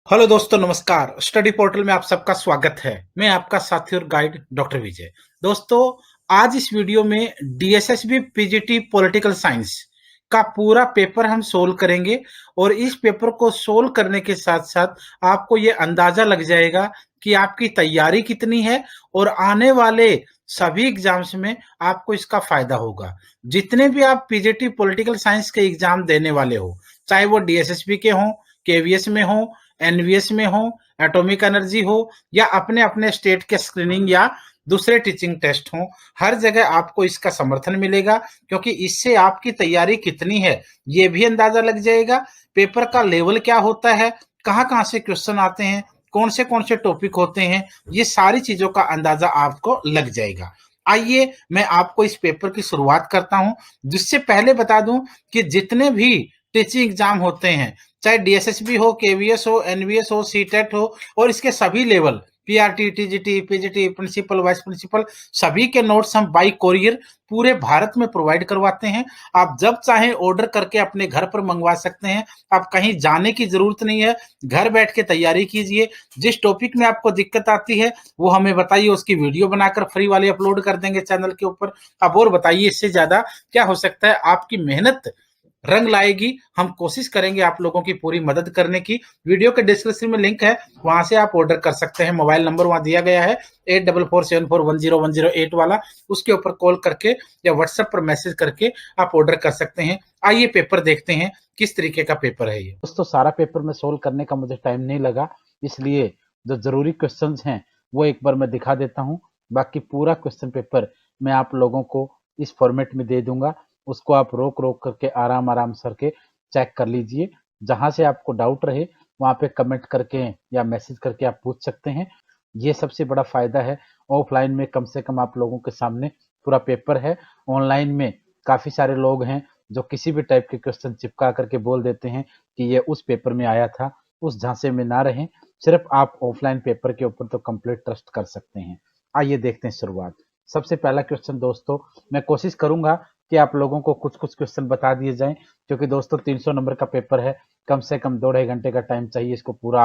Hello दोस्तों, नमस्कार। Study portal में आप सबका स्वागत है। मैं आपका साथी और गाइड डॉक्टर विजय। दोस्तों, आज इस वीडियो में डीएसएसबी पीजीटी पॉलिटिकल साइंस का पूरा पेपर हम सोल्व करेंगे और इस पेपर को सोल्व करने के साथ साथ आपको ये अंदाजा लग जाएगा कि आपकी तैयारी कितनी है और आने वाले सभी एग्जाम्स में आपको इसका फायदा होगा। जितने भी आप पीजीटी पॉलिटिकल साइंस के एग्जाम देने वाले हो, चाहे वो डीएसएसबी के हों, केवीएस में हो, एनवीएस में हो, एटॉमिक एनर्जी हो या अपने अपने स्टेट के स्क्रीनिंग या दूसरे टीचिंग टेस्ट हो, हर जगह आपको इसका समर्थन मिलेगा, क्योंकि इससे आपकी तैयारी कितनी है ये भी अंदाजा लग जाएगा। पेपर का लेवल क्या होता है, कहाँ कहाँ से क्वेश्चन आते हैं, कौन से टॉपिक होते हैं, ये सारी चीजों का अंदाजा आपको लग जाएगा। आइए मैं आपको इस पेपर की शुरुआत करता हूं। जिससे पहले बता दूं कि जितने भी टीचिंग एग्जाम होते हैं, चाहे डीएसएसबी हो, केवीएस हो, एनवीएस हो, सीटेट हो, और इसके सभी level PRT, TGT, PGT, principal, vice principal, सभी के नोट्स हम बाई कोरियर पूरे भारत में प्रोवाइड करवाते हैं। आप जब चाहें ऑर्डर करके अपने घर पर मंगवा सकते हैं। आप कहीं जाने की जरूरत नहीं है, घर बैठ के तैयारी कीजिए। जिस टॉपिक में आपको दिक्कत आती है वो हमें बताइए, उसकी वीडियो बनाकर फ्री वाली अपलोड कर देंगे चैनल के ऊपर। अब और बताइए, इससे ज्यादा क्या हो सकता है। आपकी मेहनत रंग लाएगी। हम कोशिश करेंगे आप लोगों की पूरी मदद करने की। वीडियो के डिस्क्रिप्शन में लिंक है, वहां से आप ऑर्डर कर सकते हैं। मोबाइल नंबर वहां दिया गया है 8447410108 वाला। उसके ऊपर कॉल करके या व्हाट्सएप पर मैसेज करके आप ऑर्डर कर सकते हैं। आइए पेपर देखते हैं, किस तरीके का पेपर है ये। दोस्तों, सारा पेपर में सोल्व करने का मुझे टाइम नहीं लगा, इसलिए जो जरूरी क्वेश्चंस हैं वो एक बार मैं दिखा देता हूं। बाकी पूरा क्वेश्चन पेपर मैं आप लोगों को इस फॉर्मेट में दे दूंगा। उसको आप रोक रोक करके आराम आराम करके चेक कर लीजिए। जहां से आपको डाउट रहे वहां पे कमेंट करके या मैसेज करके आप पूछ सकते हैं। ये सबसे बड़ा फायदा है। ऑफलाइन में कम से कम आप लोगों के सामने पूरा पेपर है। ऑनलाइन में काफी सारे लोग हैं जो किसी भी टाइप के क्वेश्चन चिपका करके बोल देते हैं कि ये उस पेपर में आया था। उस झांसे में ना रहें। सिर्फ आप ऑफलाइन पेपर के ऊपर तो कंप्लीट ट्रस्ट कर सकते हैं। आइए देखते हैं शुरुआत। सबसे पहला क्वेश्चन दोस्तों, मैं कोशिश करूंगा कि आप लोगों को कुछ कुछ क्वेश्चन बता दिए जाएं, क्योंकि दोस्तों 300 नंबर का पेपर है। कम से कम 2 ढाई घंटे का टाइम चाहिए इसको पूरा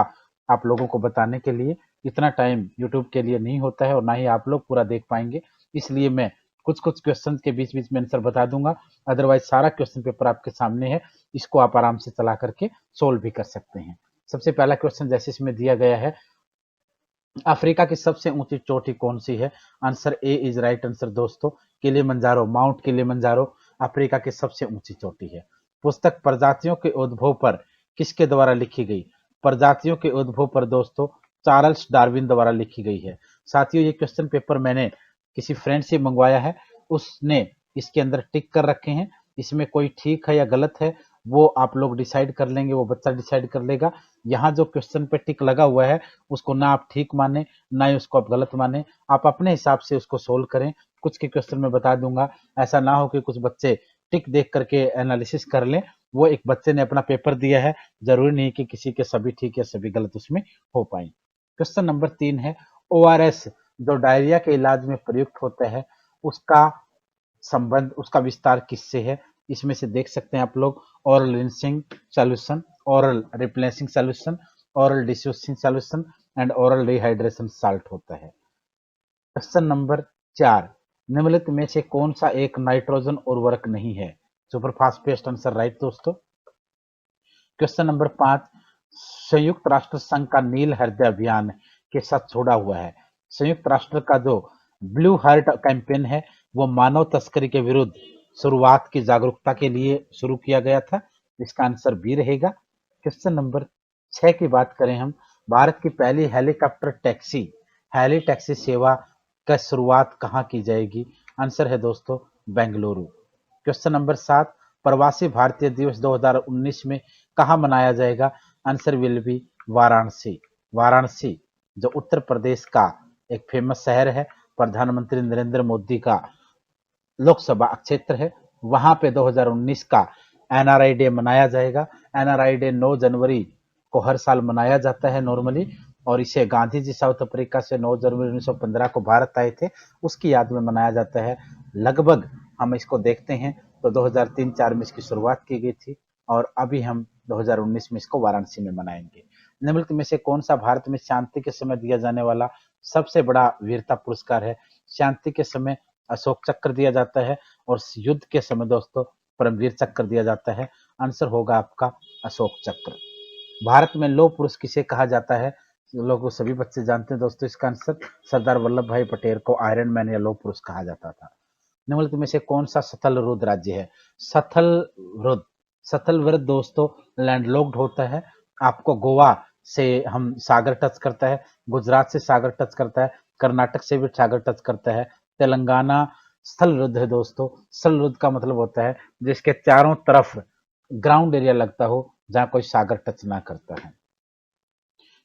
आप लोगों को बताने के लिए। इतना टाइम यूट्यूब के लिए नहीं होता है और ना ही आप लोग पूरा देख पाएंगे। इसलिए मैं कुछ कुछ क्वेश्चन के बीच बीच में आंसर बता दूंगा। अदरवाइज सारा क्वेश्चन पेपर आपके सामने है, इसको आप आराम से चला करके सोल्व भी कर सकते हैं। सबसे पहला क्वेश्चन जैसे इसमें दिया गया है, अफ्रीका की सबसे ऊंची चोटी कौन सी है? Answer A is right answer दोस्तों। किलिमंजारो, माउंट किलिमंजारो अफ्रीका की सबसे ऊंची चोटी है। पुस्तक प्रजातियों के उद्भव पर किसके द्वारा लिखी गई? प्रजातियों के उद्भव पर दोस्तों चार्ल्स डार्विन द्वारा लिखी गई है। साथियों, ये क्वेश्चन पेपर मैंने किसी फ्रेंड से मंगवाया है। उसने इसके अंदर टिक कर रखे हैं। इसमें कोई ठीक है या गलत है वो आप लोग डिसाइड कर लेंगे, वो बच्चा डिसाइड कर लेगा। यहाँ जो क्वेश्चन पे टिक लगा हुआ है उसको ना आप ठीक माने ना ही उसको आप गलत माने। आप अपने हिसाब से उसको सोल्व करें। कुछ के क्वेश्चन में बता दूंगा, ऐसा ना हो कि कुछ बच्चे टिक देख करके एनालिसिस कर लें। वो एक बच्चे ने अपना पेपर दिया है, जरूरी नहीं कि किसी के सभी ठीक या सभी गलत उसमें हो पाए। क्वेश्चन नंबर 3 है, ओआरएस जो डायरिया के इलाज में प्रयुक्त होता है उसका संबंध, उसका विस्तार किससे है? इसमें से देख सकते हैं आप लोग, oral rinsing solution, oral replacing solution, oral disusing solution and oral rehydration salt होता है। क्वेश्चन नंबर 4, निम्नलिखित में से कौन सा एक नाइट्रोजन उर्वरक नहीं है? सुपरफास्फेट आंसर राइट दोस्तों। क्वेश्चन नंबर 5, संयुक्त राष्ट्र संघ का नील हृदय अभियान के साथ छोड़ा हुआ है। संयुक्त राष्ट्र का जो ब्लू हार्ट कैंपेन है वो मानव तस्करी के विरुद्ध शुरुआत की जागरूकता के लिए शुरू किया गया था। इसका आंसर बी रहेगा। क्वेश्चन नंबर 6 की बात करें हम, भारत की पहली हेलीकॉप्टर टैक्सी हेली टैक्सी सेवा का शुरुआत कहाँ की जाएगी? आंसर है दोस्तों बेंगलुरु। क्वेश्चन नंबर 7, प्रवासी भारतीय दिवस 2019 में कहाँ मनाया जाएगा? Answer will be Varanasi. Varanasi जो उत्तर प्रदेश का एक फेमस शहर है, प्रधानमंत्री नरेंद्र मोदी का लोकसभा क्षेत्र है, वहां पे 2019 का एनआरआई डे मनाया जाएगा। एनआरआई डे 9 जनवरी को हर साल मनाया जाता है नॉर्मली, और इसे गांधी जी साउथ अफ्रीका से 9 जनवरी 1915 को भारत आए थे उसकी याद में मनाया जाता है। लगभग हम इसको देखते हैं तो 2003-4 में इसकी शुरुआत की गई थी और अभी हम 2019 में इसको वाराणसी में मनाएंगे। निम्नलिखित में से कौन सा भारत में शांति के समय दिया जाने वाला सबसे बड़ा वीरता पुरस्कार है? शांति के समय अशोक चक्र दिया जाता है और युद्ध के समय दोस्तों परमवीर चक्र दिया जाता है। आंसर होगा आपका अशोक चक्र। भारत में लौह पुरुष किसे कहा जाता है? लोग सभी बच्चे जानते हैं दोस्तों इसका आंसर। सरदार वल्लभ भाई पटेल को आयरन मैन या लौह पुरुष कहा जाता था। निम्नलिखित में से कौन सा स्थलरुद्ध राज्य है? स्थलरुद्ध स्थलवृद्ध दोस्तों लैंडलॉक्ड होता है। आपको गोवा से हम सागर टच करता है, गुजरात से सागर टच करता है, कर्नाटक से भी सागर टच करता है। तेलंगाना स्थलरुद्ध है दोस्तों। स्थलरुद्ध का मतलब होता है जिसके चारों तरफ ग्राउंड एरिया लगता हो जहां कोई सागर टच ना करता है।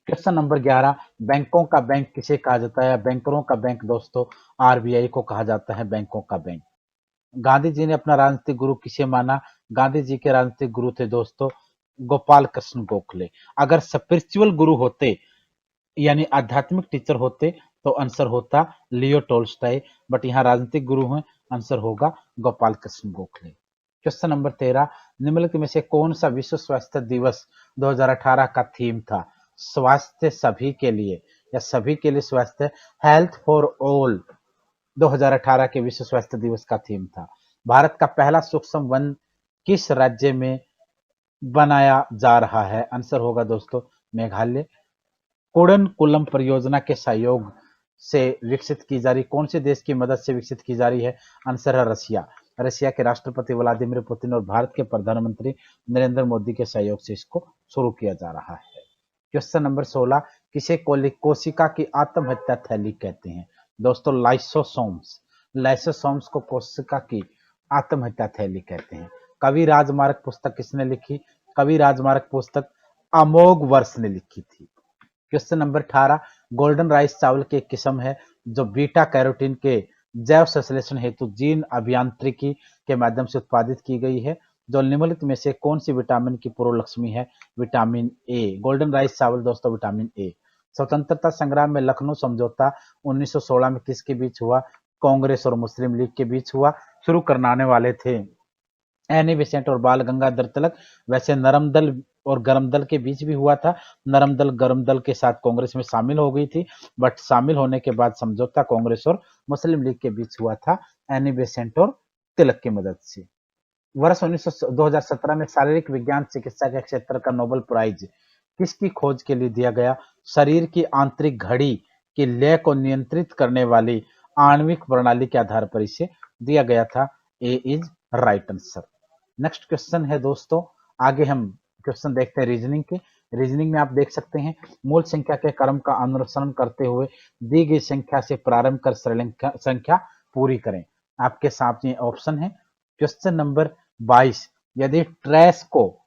क्वेश्चन नंबर 11, बैंकों का बैंक किसे कहा जाता है? बैंकरों का बैंक दोस्तों आरबीआई को कहा जाता है बैंकों का बैंक। गांधी जी ने अपना राजनीतिक गुरु किसे माना? गांधी जी के राजनीतिक गुरु थे दोस्तों गोपाल कृष्ण गोखले। अगर स्पिरिचुअल गुरु होते यानी आध्यात्मिक टीचर होते तो आंसर होता लियो टोल्स्टॉय, बट यहाँ राजनीतिक गुरु हैं, आंसर होगा गोपाल कृष्ण गोखले। क्वेश्चन नंबर 13, निम्नलिखित में से कौन सा विश्व स्वास्थ्य दिवस 2018 का थीम था? स्वास्थ्य सभी के लिए या सभी के लिए स्वास्थ्य, हेल्थ फॉर ऑल 2018 के विश्व स्वास्थ्य दिवस का थीम था। भारत का पहला सूक्ष्म वन किस राज्य में बनाया जा रहा है? आंसर होगा दोस्तों मेघालय। कुडनकुलम परियोजना के सहयोग से विकसित की जा रही कौन से देश की मदद से विकसित की जा रही है? आंसर है रसिया। रसिया के राष्ट्रपति व्लादिमीर पुतिन और भारत के प्रधानमंत्री नरेंद्र मोदी के सहयोग से इसको शुरू किया जा रहा है। क्वेश्चन नंबर 16, किसे कोशिका की आत्महत्या थैली कहते हैं? दोस्तों लाइसोसोम्स। लाइसोसोम्स को कोशिका की आत्महत्या थैली कहते हैं। कवि राजमार्ग पुस्तक किसने लिखी? कवि राजमार्ग पुस्तक अमोघ वर्ष ने लिखी थी। क्वेश्चन नंबर 18, गोल्डन राइस चावल की एक किस्म है जो बीटा कैरोटीन के जैव संश्लेषण हेतु जीन अभियांत्रिकी के माध्यम से उत्पादित की गई है। जो निम्नलिखित में से कौन सी विटामिन की पूर्व लक्ष्मी है? Vitamin A. गोल्डन राइस चावल दोस्तों विटामिन ए। स्वतंत्रता संग्राम में लखनऊ समझौता 1916 में किसके बीच हुआ? कांग्रेस और मुस्लिम लीग के बीच हुआ। शुरू करने वाले थे एनी बेसेंट और बाल गंगाधर तिलक। वैसे नरम दल और गरम दल के बीच भी हुआ था। नरम दल गरम दल के साथ कांग्रेस में शामिल हो गई थी, बट शामिल होने के बाद समझौता कांग्रेस और मुस्लिम लीग के बीच हुआ था एनी बेसेंट और तिलक की मदद से। वर्ष 2017 में शारीरिक विज्ञान चिकित्सा के क्षेत्र का नोबेल प्राइज किसकी खोज के लिए दिया गया? शरीर की आंतरिक घड़ी की लय को नियंत्रित करने वाली आणविक प्रणाली के आधार पर इसे दिया गया था। A is right answer. Next question है दोस्तों, आगे हम क्वेश्चन देखते हैं रीजनिंग के। रीजनिंग में आप देख सकते हैं मूल संख्या के क्रम का अनुसरण करते हुए दी गई संख्या से प्रारंभ कर संख्या पूरी करें। आपके सामने ऑप्शन है। क्वेश्चन नंबर 22, यदि ट्रेस को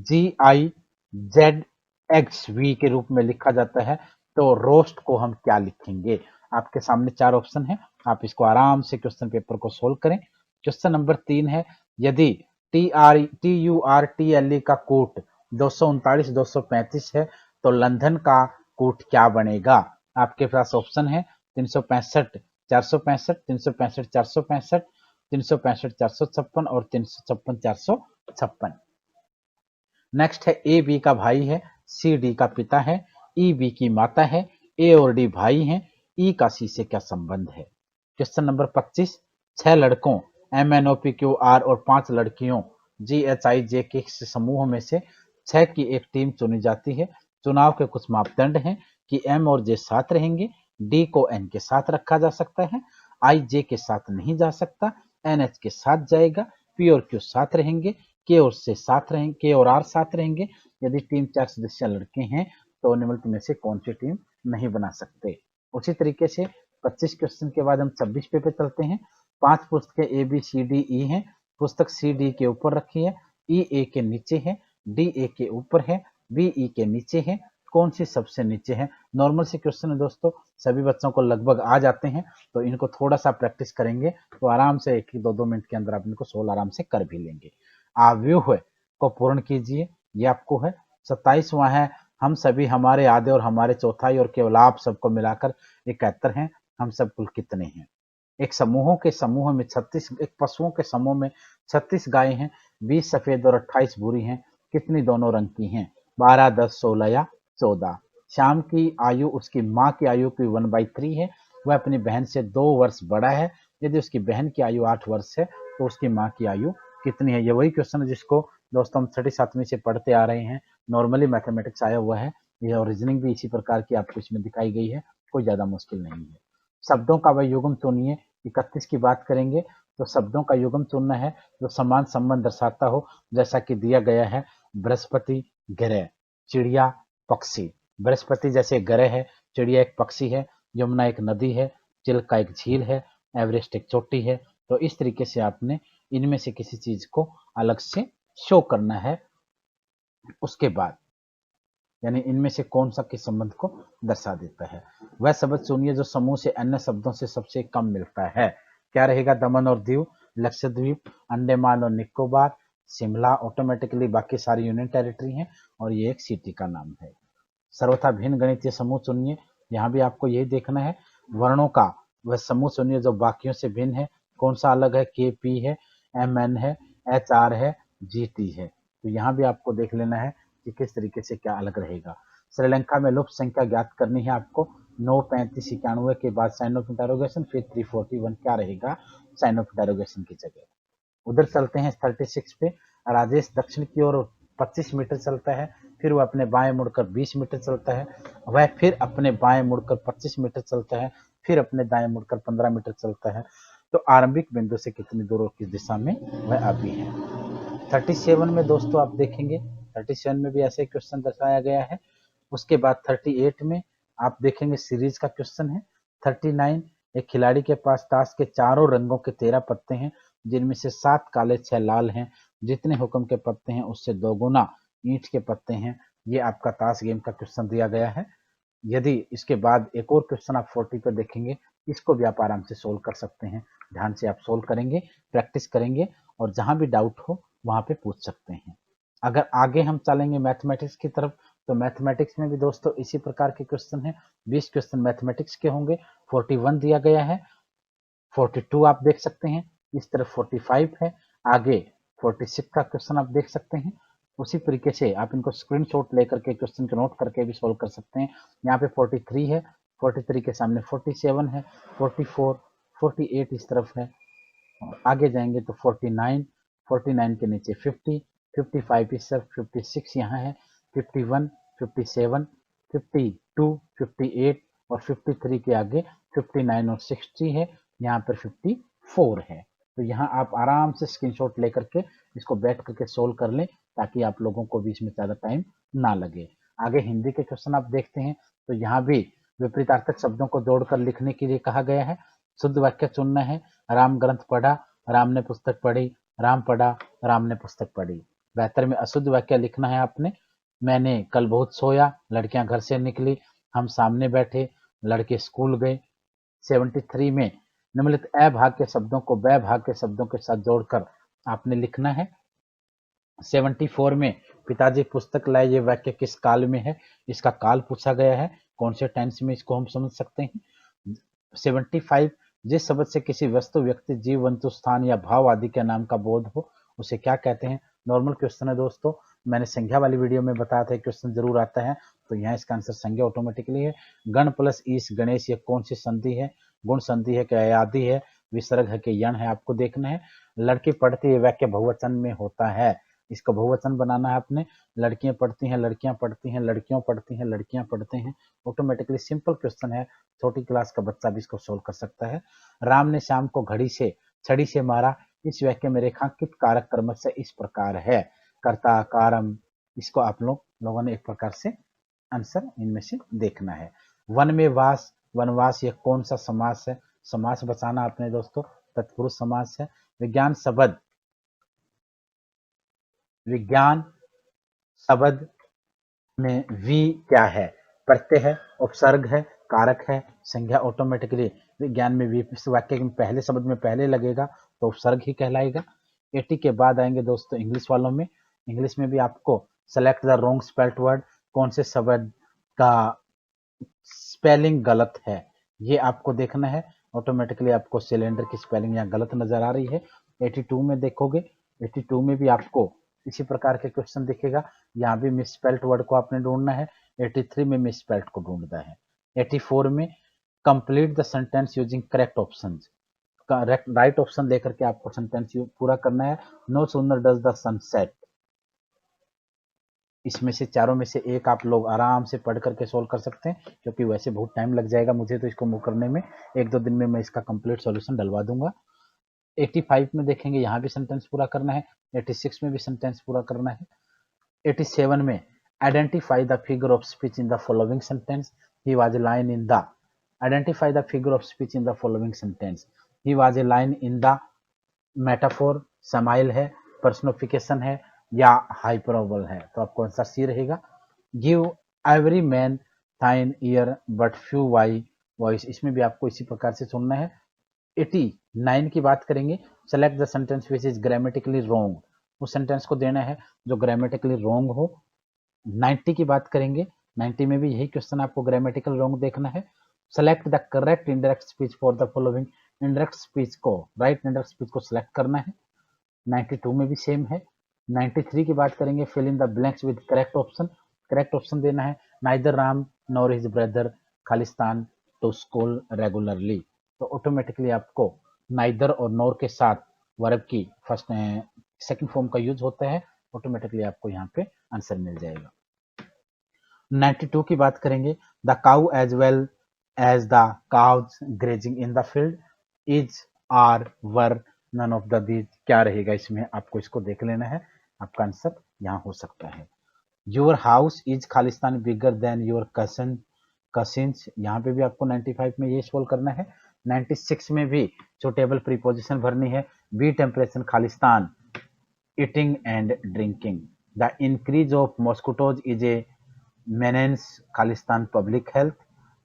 GIZXV के रूप में लिखा जाता है तो रोस्ट को हम क्या लिखेंगे? आपके सामने 4 ऑप्शन है, आप इसको आराम से क्वेश्चन पेपर को सोल्व करें। क्वेश्चन नंबर 3 है, यदि TURTLE का कूट 239-235 है तो लंदन का कूट क्या बनेगा? आपके पास ऑप्शन है 365-465, 365-465, 365-456 और 356-456। नेक्स्ट है ए बी का भाई है, सी डी का पिता है, ई बी की माता है, ए और डी भाई हैं, ई का सी से क्या संबंध है? क्वेश्चन नंबर 25, 6 लड़कों MNOPQR और 5 लड़कियों GHIJ के समूह में से 6 की एक टीम चुनी जाती है। चुनाव के कुछ मापदंड हैं कि M और J साथ रहेंगे, D को N के साथ रखा जा सकता है, I J के साथ नहीं जा सकता, NH के साथ जाएगा, P और Q साथ रहेंगे, K और R साथ रहेंगे। यदि टीम 4 सदस्य लड़के हैं तो निम्नलिखित में से कौन सी टीम नहीं बना सकते? उसी तरीके से 25 क्वेश्चन के बाद हम 26 पे चलते हैं। 5 पुस्तकें ABCDE हैं। पुस्तक CD के ऊपर रखी है, EA के नीचे है, DA के ऊपर है, BE के नीचे है, कौन सी सबसे नीचे है? नॉर्मल से क्वेश्चन है दोस्तों, सभी बच्चों को लगभग आ जाते हैं, तो इनको थोड़ा सा प्रैक्टिस करेंगे तो आराम से 1-2 मिनट के अंदर आप इनको सोल्व आराम से कर भी लेंगे। आव्यूह को पूर्ण कीजिए, ये आपको है। 27वां है, हम सभी हमारे आधे और हमारे चौथाई और केवल आप सबको मिलाकर 71 हैं, हम सब कुल कितने हैं? एक समूह में 36, एक पशुओं के समूह में 36 गायें हैं, 20 सफेद और 28 भूरी हैं, कितनी दोनों रंग की हैं? 12, 10, 16 या 14। श्याम की आयु उसकी माँ की आयु की 1/3 है, वह अपनी बहन से 2 वर्ष बड़ा है। यदि उसकी बहन की आयु 8 वर्ष है तो उसकी माँ की आयु कितनी है? ये वही क्वेश्चन है जिसको दोस्तों हम 7वीं से पढ़ते आ रहे हैं। नॉर्मली मैथमेटिक्स आया हुआ है ये, और रीजनिंग भी इसी प्रकार की आपको इसमें दिखाई गई है, कोई ज्यादा मुश्किल नहीं है। शब्दों का वह युग्म चुनिए। 31 की बात करेंगे तो शब्दों का युग्म चुनना है जो समान संबंध दर्शाता हो, जैसा कि दिया गया है बृहस्पति ग्रह, चिड़िया पक्षी। बृहस्पति जैसे ग्रह है, चिड़िया एक पक्षी है, यमुना एक नदी है, चिल्का एक झील है, एवरेस्ट एक चोटी है। तो इस तरीके से आपने इनमें से किसी चीज को अलग से शो करना है। उसके बाद यानी इनमें से कौन सा किस संबंध को दर्शा देता है। वह शब्द चुनिए जो समूह से अन्य शब्दों से सबसे कम मिलता है। क्या रहेगा? दमन और दीव, लक्षद्वीप, अंडमान और निकोबार, शिमला। ऑटोमेटिकली बाकी सारी यूनियन टेरिटरी हैं और ये एक सिटी का नाम है। सर्वथा भिन्न गणितीय समूह चुनिए। यहाँ भी आपको यही देखना है। वर्णों का वह समूह चुनिए जो बाकियों से भिन्न है। कौन सा अलग है? के पी है, एम एन है, एच आर है, जी टी है। तो यहाँ भी आपको देख लेना है कि किस तरीके से क्या अलग रहेगा। श्रीलंका में लुप्त संख्या ज्ञात करनी है आपको। 9, 35, 91 के बाद साइन ऑफ इंटरोगेशन, फिर 341 क्या रहेगा साइन ऑफ इंटरोगेशन की जगह। उधर चलते हैं 36 पे। राजेश दक्षिण की ओर 25 मीटर चलता है, फिर वह अपने बाएं मुड़कर 20 मीटर चलता है, वह फिर अपने बाएं मुड़कर 25 मीटर चलता है, फिर अपने दाएं मुड़कर 15 मीटर चलता है। तो आरंभिक बिंदु से कितनी दूर और किस दिशा में वह अभी है। 37 में दोस्तों आप देखेंगे, 37 में भी ऐसे क्वेश्चन दर्शाया गया है। उसके बाद 38 में आप देखेंगे सीरीज का क्वेश्चन है। 39, एक खिलाड़ी के पास ताश के चारों रंगों के 13 पत्ते हैं, जिनमें से 7 काले 6 लाल हैं। जितने हुक्म के पत्ते हैं उससे 2 गुना ईंट के पत्ते हैं। ये आपका ताश गेम का क्वेश्चन दिया गया है। यदि इसके बाद एक और क्वेश्चन आप 40 पे देखेंगे, इसको भी आप आराम से सोल्व कर सकते हैं। ध्यान से आप सोल्व करेंगे, प्रैक्टिस करेंगे और जहां भी डाउट हो वहां पे पूछ सकते हैं। अगर आगे हम चलेंगे मैथमेटिक्स की तरफ, तो मैथमेटिक्स में भी दोस्तों इसी प्रकार के क्वेश्चन हैं। 20 क्वेश्चन मैथमेटिक्स के होंगे। 41 दिया गया है, 42 आप देख सकते हैं, इस तरफ 45 है, आगे 46 का क्वेश्चन आप देख सकते हैं। उसी तरीके से आप इनको स्क्रीनशॉट लेकर के क्वेश्चन को नोट करके भी सोल्व कर सकते हैं। यहाँ पे 43 है, 43 के सामने 47 है, 44, 48 इस तरफ है। आगे जाएंगे तो 49, 49 के नीचे 50, 55 इस तरफ, 56 यहाँ है, 51, 57, 52, 58 और 53 के आगे 59 और 60 है, यहाँ पर 54 है। तो यहाँ आप आराम से स्क्रीनशॉट लेकर के इसको बैठ करके सोल्व कर लें, ताकि आप लोगों को भी इसमें ज़्यादा टाइम ना लगे। आगे हिंदी के क्वेश्चन आप देखते हैं, तो यहाँ भी विपरीतार्थक शब्दों को जोड़कर लिखने के लिए कहा गया है। शुद्ध वाक्य चुनना है। राम ग्रंथ पढ़ा, राम ने पुस्तक पढ़ी, राम पढ़ा, राम ने पुस्तक पढ़ी। बेहतर में अशुद्ध वाक्य लिखना है आपने। मैंने कल बहुत सोया, लड़कियां घर से निकली, हम सामने बैठे, लड़के स्कूल गए। 73 में निम्नलिखित अ भाग के शब्दों को ब भाग के शब्दों के साथ जोड़कर आपने लिखना है। 74 में पिताजी पुस्तक लाए, ये वाक्य किस काल में है, इसका काल पूछा गया है, कौन से टेंस में इसको हम समझ सकते हैं। 75, जिस शब्द से किसी वस्तु, व्यक्ति, जीव, जंतु, स्थान या भाव आदि के नाम का बोध हो उसे क्या कहते हैं। नॉर्मल क्वेश्चन है दोस्तों, मैंने संज्ञा वाली वीडियो में बताया था क्वेश्चन जरूर आता है, तो यहाँ इसका आंसर संज्ञा ऑटोमेटिकली है। गण प्लस ईश गणेश, ये कौन सी संधि है, गुण संधि है, क्या आदि है, विसर्ग है कि यण है, आपको देखना है। लड़की पढ़ती है, वाक्य बहुवचन में होता है, इसका बहुवचन बनाना है आपने। लड़कियां पढ़ती हैं, लड़कियां पढ़ती हैं, लड़कियों पढ़ती हैं, लड़कियां पढ़ते हैं। ऑटोमेटिकली सिंपल क्वेश्चन है, छोटी क्लास का बच्चा भी इसको सोल्व कर सकता है। राम ने श्याम को घड़ी से छड़ी से मारा, इस वाक्य में रेखांकित कारक क्रमशः इस प्रकार है। कर्ता, कारम, इसको आप लोगों ने एक प्रकार से आंसर इनमें से देखना है। वन में वास, वनवास, यह कौन सा समास है, समास बचाना आपने दोस्तों, तत्पुरुष समास है। विज्ञान शब्द, विज्ञान शब्द में वी क्या है, प्रत्यय है, उपसर्ग है, कारक है, संज्ञा। ऑटोमेटिकली विज्ञान में वी इस वाक्य में पहले शब्द में पहले लगेगा तो उपसर्ग ही कहलाएगा। 80 के बाद आएंगे दोस्तों इंग्लिश वालों में। इंग्लिश में भी आपको select the wrong spelled word, कौन से शब्द का स्पेलिंग गलत है, ये आपको देखना है। ऑटोमेटिकली आपको सिलेंडर की स्पेलिंग यहाँ गलत नजर आ रही है। 82 में देखोगे, 82 में भी आपको इसी प्रकार के क्वेश्चन दिखेगा। यहाँ भी मिसस्पेल्ड वर्ड को आपने ढूंढना है। 83 में मिसस्पेल्ड को ढूंढता है। 84 में complete the sentence using correct option, right option लेकर के आपको सेंटेंस पूरा करना है। No sooner does the sunset, इसमें से चारों में से एक आप लोग आराम से पढ़ करके सोल्व कर सकते हैं, क्योंकि वैसे बहुत टाइम लग जाएगा मुझे तो इसको मूव करने में। 1-2 दिन में मैं इसका कंप्लीट सॉल्यूशन डलवा दूंगा। 85 में देखेंगे, यहाँ भी सेंटेंस पूरा करना है। 86 में भी सेंटेंस पूरा करना है। 87 में identify the figure of speech in the following sentence, he was a line in the, identify the figure of speech in the following sentence, he was a line in the metaphor, समाइल है, personification है या hyperbole है, तो आपको answer C रहेगा। Give every man thine ear but few thy voice, इसमें भी आपको इसी प्रकार से सुनना है। 89 की बात करेंगे, select the sentence which is grammatically wrong, उस सेंटेंस को देना है जो ग्रामेटिकली रॉन्ग हो। 90 की बात करेंगे, 90 में भी यही क्वेश्चन आपको ग्रामेटिकल रॉन्ग देखना है। Select the correct indirect speech for the following, indirect speech को, राइट इंडायरेक्ट स्पीच को सिलेक्ट करना है। 92 में भी सेम है। 93 की बात करेंगे, fill in the blanks with correct option, correct option देना है neither Ram nor his brother खालिस्तान टू स्कूल रेगुलरली, तो ऑटोमेटिकली आपको नाइदर और नॉर के साथ वर्ब की फर्स्ट सेकंड फॉर्म का यूज होता है, ऑटोमेटिकली आपको यहाँ पे आंसर मिल जाएगा। 92 की बात करेंगे, the cow as well as the cows grazing in the field, is are were none of the these, क्या रहेगा इसमें, आपको इसको देख लेना है, आपका आंसर यहाँ हो सकता है। Your house is Khalistan bigger than your cousins, यहाँ पे भी आपको 95 में ये सोल्व करना है। 96 में भी सुटेबल प्रीपोजिशन भरनी है, बी टेम्परेचर खालिस्तान eating and drinking, the increase of mosquitoes is a menace Khalistan public health,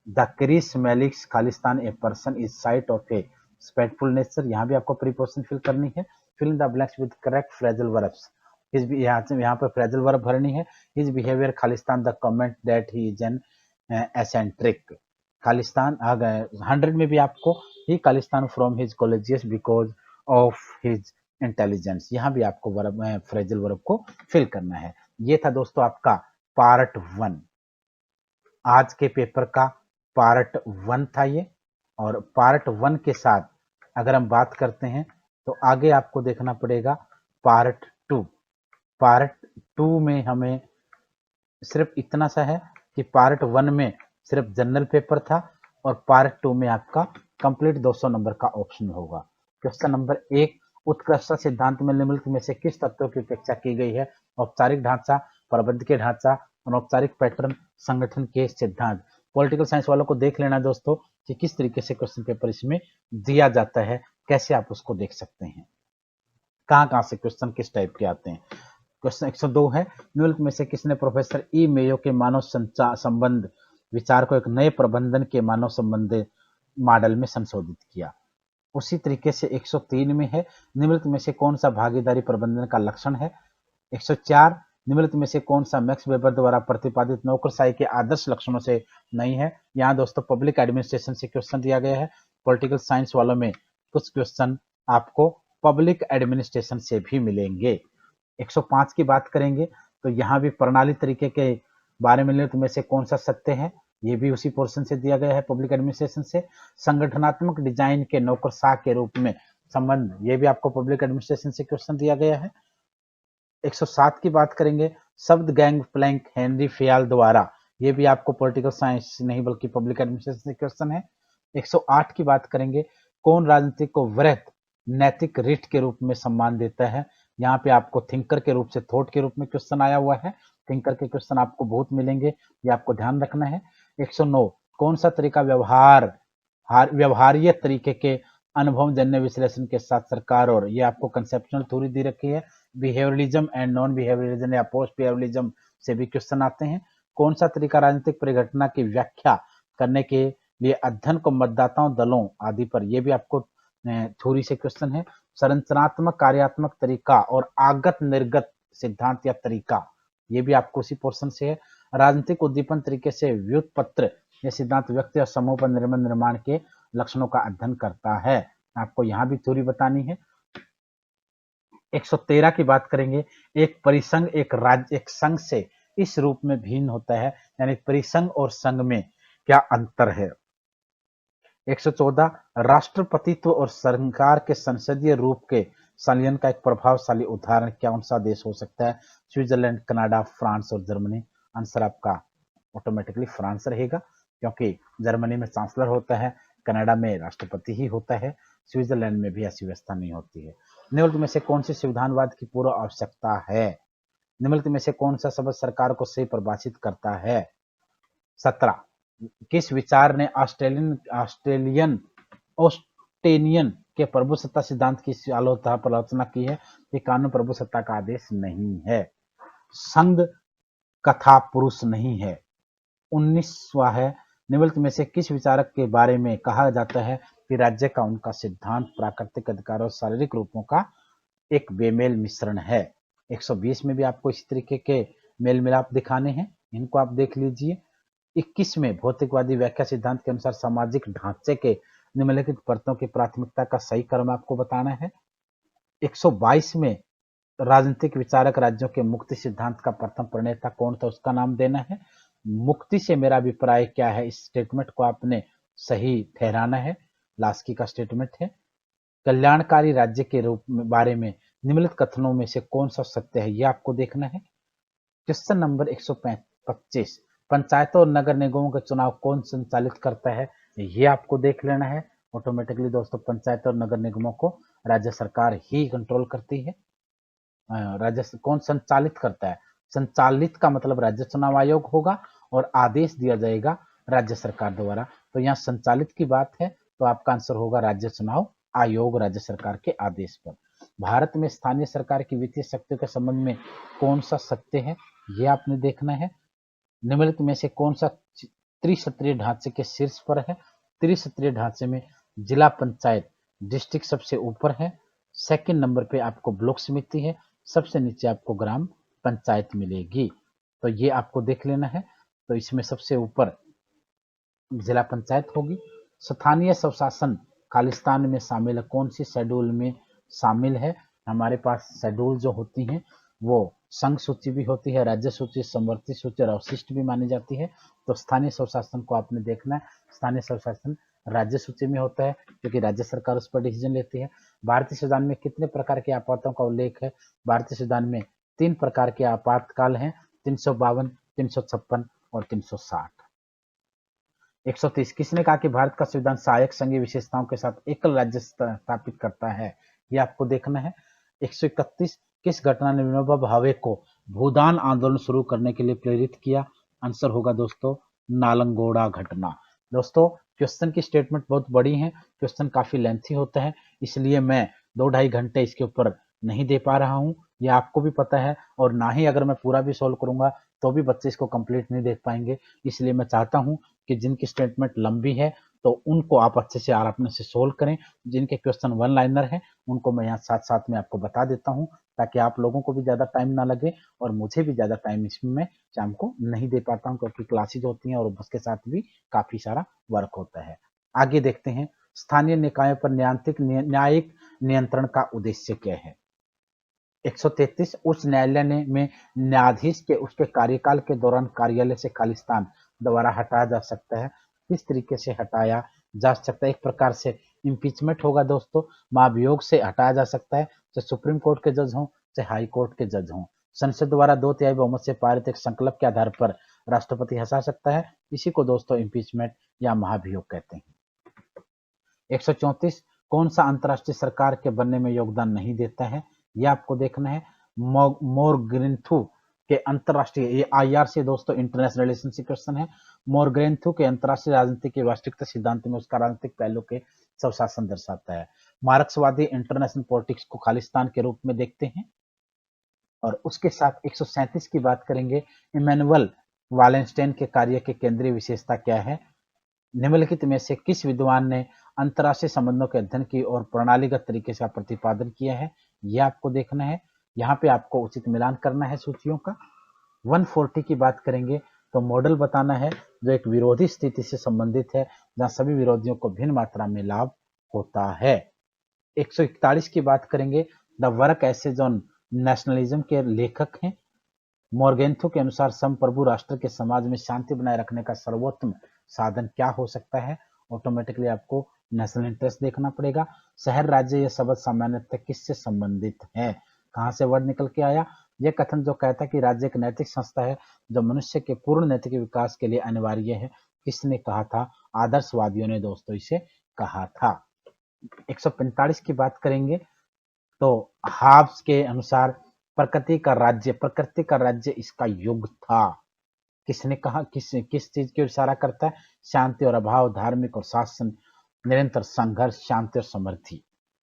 the Chris Malik's Khalistan a person is site of a spiteful nature, यहाँ भी आपको प्रीपोजिशन फिल करनी है। fill in the blanks with correct phrasal verbs, यहाँ पर phrasal verb भरनी है। his behavior Khalistan the comment that he is an eccentric, Khalistan आ गए। 100 में भी आपको ही खालिस्तान from his colleagues because of his intelligence, यहाँ भी आपको वर्ब फ्रेजल वर्ब को फिल करना है। ये था दोस्तों आपका पार्ट 1, आज के पेपर का पार्ट 1 था ये। और पार्ट 1 के साथ अगर हम बात करते हैं तो आगे आपको देखना पड़ेगा पार्ट 2। पार्ट 2 में हमें सिर्फ इतना सा है कि पार्ट 1 में सिर्फ जनरल पेपर था और पार्ट 2 में आपका कंप्लीट 200 नंबर का ऑप्शन होगा। क्वेश्चन नंबर 1, उत्कृष्टता सिद्धांत में निम्नलिखित में से किस तत्व की उपेक्षा की गई है? औपचारिक ढांचा, प्रबंध के ढांचा, अनौपचारिक पैटर्न, संगठन के सिद्धांत। पॉलिटिकल साइंस वालों को देख लेना दोस्तों कि किस तरीके से क्वेश्चन पेपर इसमें दिया जाता है, कैसे आप उसको देख सकते हैं, कहाँ से क्वेश्चन किस टाइप के आते हैं। क्वेश्चन 102 है, निम्नलिखित में से किसने प्रोफेसर ई मेयो के मानव संबंध विचार को एक नए प्रबंधन के मानव संबंध मॉडल में संशोधित किया? उसी तरीके से 103 में है, निम्नलिखित में से कौन सा भागीदारी प्रबंधन का लक्षण है? 104, निम्नलिखित में से कौन सा मैक्स वेबर द्वारा प्रतिपादित नौकरशाही के आदर्श लक्षणों से नहीं है? यहाँ दोस्तों पब्लिक एडमिनिस्ट्रेशन से क्वेश्चन दिया गया है। पॉलिटिकल साइंस वालों में कुछ क्वेश्चन आपको पब्लिक एडमिनिस्ट्रेशन से भी मिलेंगे। 105 की बात करेंगे तो यहाँ भी प्रणाली तरीके के बारे में निम्नलिखित में से कौन सा सत्य है? ये भी उसी पोर्शन से दिया गया है पब्लिक एडमिनिस्ट्रेशन से। संगठनात्मक डिजाइन के नौकरशाह के रूप में संबंध, ये भी आपको पब्लिक एडमिनिस्ट्रेशन से क्वेश्चन दिया गया है। 107 की बात करेंगे, शब्द गैंग प्लैंक हेनरी फेयाल द्वारा, ये भी आपको पॉलिटिकल साइंस नहीं बल्कि पब्लिक एडमिनिस्ट्रेशन से क्वेश्चन है। 108 की बात करेंगे, कौन राजनीति को वृहत नैतिक रीट के रूप में सम्मान देता है? यहाँ पे आपको थिंकर के रूप से थॉट के रूप में क्वेश्चन आया हुआ है। थिंकर के क्वेश्चन आपको बहुत मिलेंगे, ये आपको ध्यान रखना है। 109, कौन सा तरीका व्यवहार्य तरीके के अनुभवजन्य विश्लेषण के साथ सरकार, और ये आपको कंसेप्चुअल थ्योरी दी रखी है। बिहेवियरलिज्म एंड नॉन बिहेवियरलिज्म या पोस्ट बिहेवियरलिज्म से भी क्वेश्चन आते हैं। कौन सा तरीका राजनीतिक परिघटना की व्याख्या करने के लिए अध्ययन को मतदाताओं, दलों आदि पर, यह भी आपको थ्योरी से क्वेश्चन है। संरचनात्मक कार्यात्मक तरीका और आगत निर्गत सिद्धांत या तरीका, ये भी आपको उसी पोर्शन से है। राजनीतिक उद्दीपन तरीके से व्युत्पत्र यह सिद्धांत व्यक्ति और समूह पर निर्माण के लक्षणों का अध्ययन करता है, आपको यहाँ भी थ्योरी बतानी है। 113 की बात करेंगे, एक परिसंघ एक राज्य एक संघ से इस रूप में भिन्न होता है, यानी परिसंघ और संघ में क्या अंतर है। 114 राष्ट्रपतित्व और सरकार के संसदीय रूप के संलयन का एक प्रभावशाली उदाहरण कौन सा देश हो सकता है। स्विट्जरलैंड, कनाडा, फ्रांस और जर्मनी। आंसर आपका ऑटोमेटिकली फ्रांस रहेगा, क्योंकि जर्मनी में चांसलर होता है, कनाडा में राष्ट्रपति ही होता है, स्विट्जरलैंड में भी ऐसी व्यवस्था नहीं होती है। निम्नलिखित में से कौन सी संविधानवाद की पूर्व आवश्यकता है। निम्नलिखित में से कौन सा शब्द सरकार को सही परिभाषित करता है। 17 किस विचार ने ऑस्ट्रेलियन ऑस्टेनियन के प्रभुसत्ता सिद्धांत की आलोचना की है। ये कानून प्रभुसत्ता का आदेश नहीं है, संघ कथा पुरुष नहीं है। 19वां है, निम्नलिखित में से किस विचारक के बारे में कहा जाता है कि राज्य का उनका सिद्धांत प्राकृतिक अधिकार और शारीरिक रूपों का एक बेमेल मिश्रण है। 120 में भी आपको इसी तरीके के मेल मिलाप दिखाने हैं, इनको आप देख लीजिए। 21 में भौतिकवादी व्याख्या सिद्धांत के अनुसार सामाजिक ढांचे के निम्नलिखित परतों की प्राथमिकता का सही क्रम आपको बताना है। 122 में राजनीतिक विचारक राज्यों के मुक्ति सिद्धांत का प्रथम प्रणेता कौन था, उसका नाम देना है। मुक्ति से मेरा अभिप्राय क्या है, इस स्टेटमेंट को आपने सही ठहराना है, लास्की का स्टेटमेंट है। कल्याणकारी राज्य के रूप में बारे में निम्नलिखित कथनों में से कौन सा सत्य है, यह आपको देखना है। क्वेश्चन नंबर 125 पंचायतों और नगर निगमों के चुनाव कौन संचालित करता है, ये आपको देख लेना है। ऑटोमेटिकली दोस्तों पंचायत और नगर निगमों को राज्य सरकार ही कंट्रोल करती है। राज्य कौन संचालित करता है, संचालित का मतलब राज्य चुनाव आयोग होगा और आदेश दिया जाएगा राज्य सरकार द्वारा। तो यहाँ संचालित की बात है, तो आपका आंसर होगा राज्य चुनाव आयोग राज्य सरकार के आदेश पर। भारत में स्थानीय सरकार की वित्तीय शक्तियों के संबंध में कौन सा सत्य है, ये आपने देखना है। निम्नलिखित में से कौन सा त्रिस्तरीय ढांचे के शीर्ष पर है। त्रिस्तरीय ढांचे में जिला पंचायत डिस्ट्रिक्ट सबसे ऊपर है, सेकंड नंबर पे आपको ब्लॉक समिति है, सबसे नीचे आपको ग्राम पंचायत मिलेगी। तो ये आपको देख लेना है। तो इसमें सबसे ऊपर जिला पंचायत होगी। स्थानीय स्वशासन खालिस्तान में शामिल है, कौन सी शेड्यूल में शामिल है। हमारे पास शेड्यूल जो होती हैं वो संघ सूची भी होती है, राज्य सूची, समवर्ती सूची और अवशिष्ट भी मानी जाती है। तो स्थानीय स्वशासन को आपने देखना है। स्थानीय स्वशासन राज्य सूची में होता है, क्योंकि राज्य सरकार उस पर डिसीजन लेती है। भारतीय संविधान में कितने प्रकार के आपातों का उल्लेख है। भारतीय संविधान में 3 प्रकार के आपातकाल हैं, 352, 356 और 360। 130 किसने कहा कि भारत का संविधान सहायक संघीय विशेषताओं के साथ एकल राज्य स्थापित करता है, यह आपको देखना है। 131 किस घटना ने विनोबा भावे को भूदान आंदोलन शुरू करने के लिए प्रेरित किया। आंसर होगा दोस्तों नालंगोड़ा घटना। दोस्तों क्वेश्चन की स्टेटमेंट बहुत बड़ी है, क्वेश्चन काफी लेंथी होता है, इसलिए मैं 2-2.5 घंटे इसके ऊपर नहीं दे पा रहा हूं, यह आपको भी पता है। और ना ही अगर मैं पूरा भी सोल्व करूंगा तो भी बच्चे इसको कंप्लीट नहीं देख पाएंगे। इसलिए मैं चाहता हूं कि जिनकी स्टेटमेंट लंबी है तो उनको आप अच्छे से अपने से सोल्व करें। जिनके क्वेश्चन 1 लाइनर है उनको मैं यहाँ साथ साथ में आपको बता देता हूँ, ताकि आप लोगों को भी ज़्यादा टाइम ना लगे और मुझे भी ज़्यादा टाइम इसमें शाम को नहीं दे पाता हूँ, क्योंकि क्लासेज होती हैं और उसके साथ भी काफ़ी सारा वर्क होता है। आगे देखते हैं, स्थानीय निकायों पर न्यायिक नियंत्रण का उद्देश्य क्या है। 133 उच्च न्यायालय ने में न्यायाधीश के उसके कार्यकाल के दौरान कार्यालय से खालिस्तान द्वारा हटाया जा सकता है। किस तरीके से हटाया जा सकता है, एक प्रकार से इम्पीचमेंट होगा दोस्तों, महाभियोग से हटाया जा सकता है, चाहे सुप्रीम कोर्ट के जज हों चाहे हाई कोर्ट के जज हों। संसद द्वारा 2/3 बहुमत से पारित एक संकल्प के आधार पर राष्ट्रपति हटा सकता है, इसी को दोस्तों इम्पीचमेंट या महाभियोग कहते हैं। 134 कौन सा अंतर्राष्ट्रीय सरकार के बनने में योगदान नहीं देता है, यह आपको देखना है। मोरग्रेंथु के अंतर्राष्ट्रीय, ये IR से दोस्तों इंटरनेशनल रिलेशनशिप क्वेश्चन है। मोरग्रेंथु के अंतर्राष्ट्रीय राजनीति के वास्तविकता सिद्धांत में उसका राजनीतिक पहलू के स्वशासन दर्शाता है। मार्क्सवादी इंटरनेशनल पॉलिटिक्स को खालिस्तान के रूप में देखते हैं। और उसके साथ 137 की बात करेंगे, इमैनुअल वालेंस्टाइन के कार्य के केंद्रीय विशेषता क्या है। निम्नलिखित में से किस विद्वान ने अंतर्राष्ट्रीय संबंधों के अध्ययन की और प्रणालीगत तरीके से प्रतिपादन किया है, यह आपको देखना है। यहाँ पे आपको उचित मिलान करना है सूचियों का। 140 की बात करेंगे तो मॉडल बताना है जो एक विरोधी स्थिति से संबंधित है, जहाँ सभी विरोधियों को भिन्न मात्रा में लाभ होता है। 141 की बात करेंगे, the work essays on nationalism के लेखक हैं मोरगेंथो के अनुसार संप्रभु राष्ट्र के समाज में शांति बनाए रखने का सर्वोत्तम साधन क्या हो सकता है? ऑटोमेटिकली आपको नेशनल इंटरेस्ट देखना पड़ेगा। शहर राज्य यह शब्द सामान्यतः किससे संबंधित है? कहाँ से वर्ड निकल के आया? यह कथन जो कहता है कि राज्य एक नैतिक संस्था है जो मनुष्य के पूर्ण नैतिक विकास के लिए अनिवार्य है, किसने कहा था? आदर्शवादियों ने दोस्तों इसे कहा था। 145 की बात करेंगे तो हाब्स के अनुसार प्रकृति का राज्य इसका युग था। किसने कहा? किस चीज की ओर इशारा करता है? शांति और अभाव, धार्मिक और शासन, निरंतर संघर्ष, शांति और समृद्धि।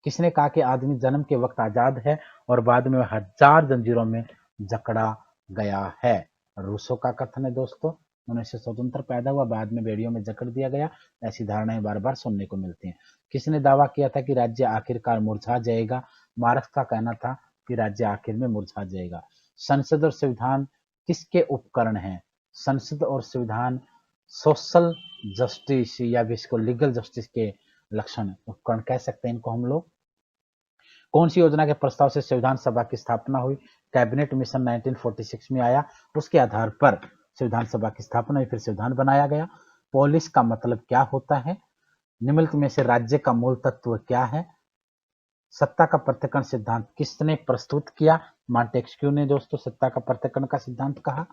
किसने कहा कि आदमी जन्म के वक्त आजाद है और बाद में हजार जंजीरों में जकड़ा गया है? रूसो का कथन है दोस्तों। मनुष्य स्वतंत्र पैदा हुआ, बाद में बेड़ियों में जकड़ दिया गया। ऐसी धारणाएं बार बार सुनने को मिलती हैं। किसने दावा किया था कि राज्य आखिरकार मुरझा जाएगा? मार्क्स का कहना था कि राज्य आखिर में मुरझा जाएगा। संसद और संविधान किसके उपकरण हैं? संसद और संविधान सोशल जस्टिस या भी इसको लीगल जस्टिस के लक्षण उपकरण कह सकते हैं इनको हम लोग। कौन सी योजना के प्रस्ताव से संविधान सभा की स्थापना हुई? कैबिनेट मिशन 1946 में आया, उसके आधार पर संविधान सभा की स्थापना हुई, फिर संविधान बनाया गया। पोलिस का मतलब क्या होता है? निम्नलिखित में से राज्य का मूल तत्व क्या है? सत्ता का पृथक्करण सिद्धांत किसने प्रस्तुत किया? मॉन्टेस्क्यू ने दोस्तों सत्ता का पृथक्करण का सिद्धांत कहा।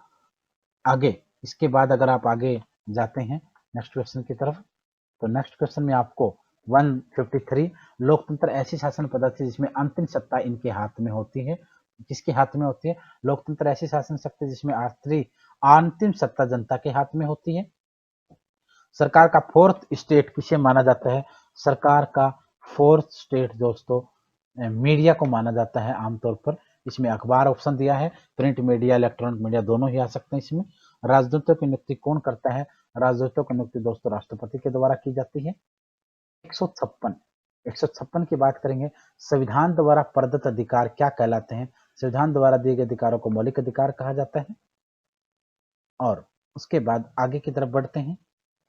आगे इसके बाद अगर आप आगे जाते हैं नेक्स्ट क्वेश्चन की तरफ, तो नेक्स्ट क्वेश्चन में आपको 153 लोकतंत्र ऐसी शासन पद्धति जिसमें अंतिम सत्ता इनके हाथ में होती है। किसके हाथ में होती है? लोकतंत्र ऐसी शासन शक्ति जिसमें अंतिम सत्ता जनता के हाथ में होती है। सरकार का फोर्थ स्टेट किसे माना जाता है? सरकार का फोर्थ स्टेट दोस्तों मीडिया को माना जाता है आमतौर पर। इसमें अखबार ऑप्शन दिया है, प्रिंट मीडिया, इलेक्ट्रॉनिक मीडिया दोनों ही आ सकते हैं इसमें। राजदूतों की नियुक्ति कौन करता है? राजदूतों की नियुक्ति दोस्तों राष्ट्रपति के द्वारा की जाती है। 156 की बात करेंगे। संविधान द्वारा प्रदत्त अधिकार क्या कहलाते हैं? संविधान द्वारा दिए गए अधिकारों को मौलिक अधिकार कहा जाता है। और उसके बाद आगे की तरफ बढ़ते हैं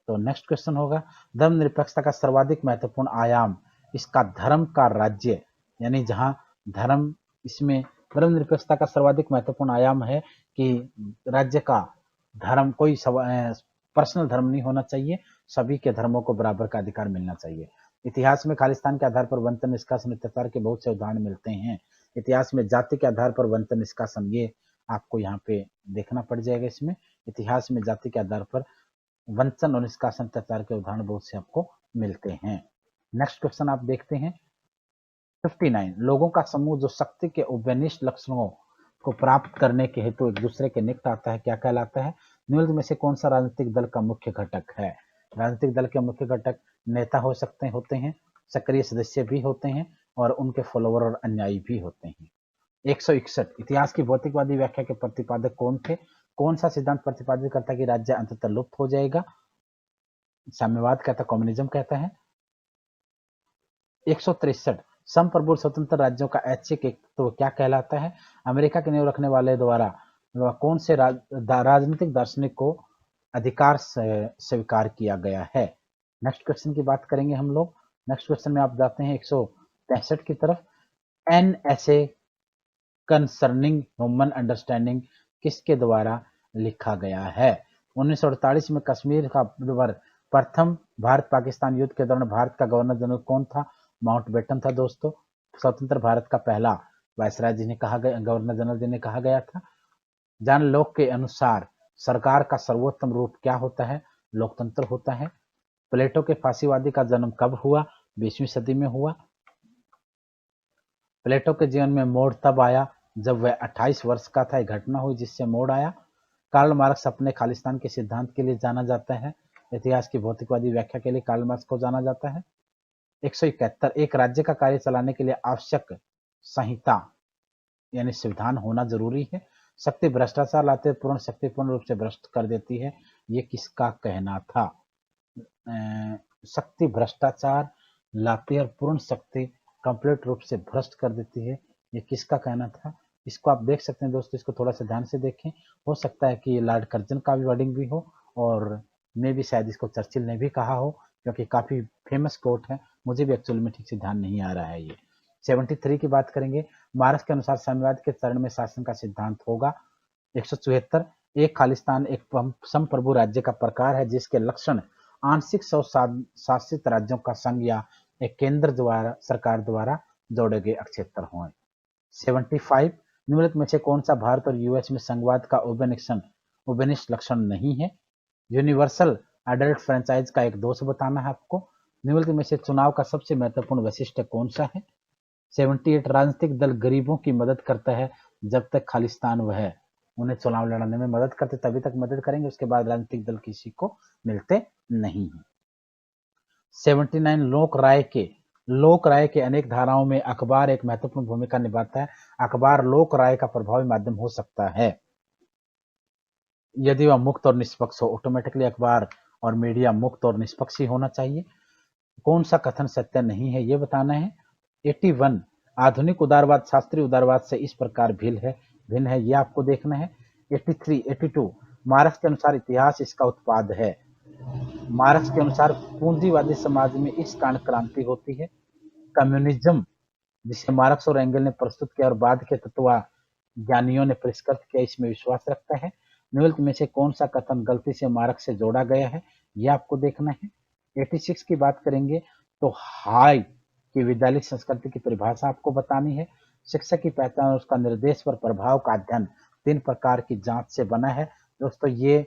तो नेक्स्ट क्वेश्चन होगा धर्मनिरपेक्षता का सर्वाधिक महत्वपूर्ण आयाम इसका धर्म का राज्य, यानी जहां धर्म, इसमें धर्मनिरपेक्षता का सर्वाधिक महत्वपूर्ण आयाम है कि राज्य का धर्म कोई पर्सनल धर्म नहीं होना चाहिए, सभी के धर्मों को बराबर का अधिकार मिलना चाहिए। इतिहास में खालिस्तान के आधार पर वंचन, निष्कासन, अत्याचार के बहुत से उदाहरण मिलते हैं। इतिहास में जाति के आधार पर वंचन, निष्कासन, ये आपको यहाँ पे देखना पड़ जाएगा। इसमें इतिहास में जाति के आधार पर वंचन और निष्कासन, अत्याचार के उदाहरण बहुत से आपको मिलते हैं। नेक्स्ट क्वेश्चन आप देखते हैं 59 लोगों का समूह जो शक्ति के उभयनिष्ठ लक्षणों को प्राप्त करने के हेतु एक दूसरे के निकट आता है क्या कहलाता है? निम्नलिखित में से कौन सा राजनीतिक दल का मुख्य घटक है? राजनीतिक दल के मुख्य घटक नेता होते हैं, सक्रिय सदस्य भी होते हैं और उनके फॉलोवर और अनुयायी भी होते हैं। 161 इतिहास की भौतिकवादी व्याख्या के प्रतिपादक कौन थे? कौन सा सिद्धांत प्रतिपादित करता है कि राज्य अंततः लुप्त हो जाएगा? साम्यवाद कहता है, कम्युनिज्म कहता है। 163 संप्रभु स्वतंत्र राज्यों का ऐच्छिक एकत्व क्या कहलाता है? अमेरिका की नींव रखने वाले द्वारा कौन से राजनीतिक दार्शनिक को अधिकार स्वीकार किया गया है? नेक्स्ट क्वेश्चन की बात करेंगे हम लोग। नेक्स्ट क्वेश्चन में आप जाते हैं 163 की तरफ। NSA कंसर्निंग ह्यूमन अंडरस्टैंडिंग किसके द्वारा लिखा गया है? 1948 में कश्मीर का प्रथम भारत पाकिस्तान युद्ध के दौरान भारत का गवर्नर जनरल कौन था? माउंटबेटन था दोस्तों। स्वतंत्र भारत का पहला वायसराय जिन्हें कहा गया, गवर्नर जनरल जिन्हें कहा गया था। जॉन लॉक के अनुसार सरकार का सर्वोत्तम रूप क्या होता है? लोकतंत्र होता है। प्लेटो के फांसीवादी का जन्म कब हुआ? 20वीं सदी में हुआ। प्लेटो के जीवन में मोड़ तब आया जब वह 28 वर्ष का था। एक घटना हुई जिससे मोड़ आया। कार्ल मार्क्स अपने खालिस्तान के सिद्धांत के लिए जाना जाता है। इतिहास की भौतिकवादी व्याख्या के लिए कार्ल मार्क्स को जाना जाता है। 171 एक राज्य का कार्य चलाने के लिए आवश्यक संहिता यानी संविधान होना जरूरी है। शक्ति भ्रष्टाचार लाते पूर्ण शक्ति पूर्ण रूप से भ्रष्ट कर देती है, ये किसका कहना था? शक्ति भ्रष्टाचार लाती है और पूर्ण शक्ति कंप्लीट रूप से भ्रष्ट कर देती है, ये किसका कहना था? इसको आप देख सकते हैं दोस्तों, इसको थोड़ा सा ध्यान से देखें। हो सकता है कि ये लॉर्ड कर्जन का भी वर्डिंग भी हो और मे भी शायद इसको चर्चिल ने भी कहा हो, क्योंकि काफी फेमस कोट है। मुझे भी एक्चुअल में ठीक से ध्यान नहीं आ रहा है ये। 73 की बात करेंगे। मार्क्स के अनुसार साम्यवाद के चरण में शासन का सिद्धांत होगा। 174 एक खालिस्तान एक संप्रभु राज्य का प्रकार है जिसके लक्षण आंशिक शासित राज्यों का संघ या एक केंद्र द्वारा सरकार द्वारा जोड़े गए क्षेत्र हों। 75 निम्नलिखित में से कौन सा भारत और यूएस में संघवाद का उबनिष्ठ लक्षण नहीं है? यूनिवर्सल एडल्ट फ्रेंचाइज का एक दोष बताना है आपको। निम्नलिखित में से चुनाव का सबसे महत्वपूर्ण वैशिष्ट्य कौन सा है? 78 राजनीतिक दल गरीबों की मदद करता है जब तक खालिस्तान वह उन्हें चुनाव लड़ने में मदद करते तभी तक मदद करेंगे, उसके बाद राजनीतिक दल किसी को मिलते नहीं है। 79 लोक राय के अनेक धाराओं में अखबार एक महत्वपूर्ण भूमिका निभाता है। अखबार लोक राय का प्रभावी माध्यम हो सकता है यदि वह मुक्त और निष्पक्ष हो। ऑटोमेटिकली अखबार और मीडिया मुक्त और निष्पक्ष ही होना चाहिए। कौन सा कथन सत्य नहीं है ये बताना है। 81 आधुनिक उदारवाद शास्त्रीय उदारवाद से इस प्रकार भिन्न है ये आपको देखना है। 82 मार्क्स के अनुसार इतिहास इसका उत्पाद है। मार्क्स के अनुसार पूंजीवादी समाज में इस कारण क्रांति होती है। कम्युनिज्म जिसे मार्क्स और एंगल ने प्रस्तुत किया और बाद के तत्वज्ञानियों ने परिष्कृत किया इसमें विश्वास रखता है। निम्नलिखित में से कौन सा कथन गलती से मार्क्स से जोड़ा गया है यह आपको देखना है। 86 की बात करेंगे तो हाई की विद्यालय संस्कृति की परिभाषा आपको बतानी है। शिक्षक की पहचान और उसका निर्देश पर प्रभाव का अध्ययन 3 प्रकार की जांच से बना है। दोस्तों ये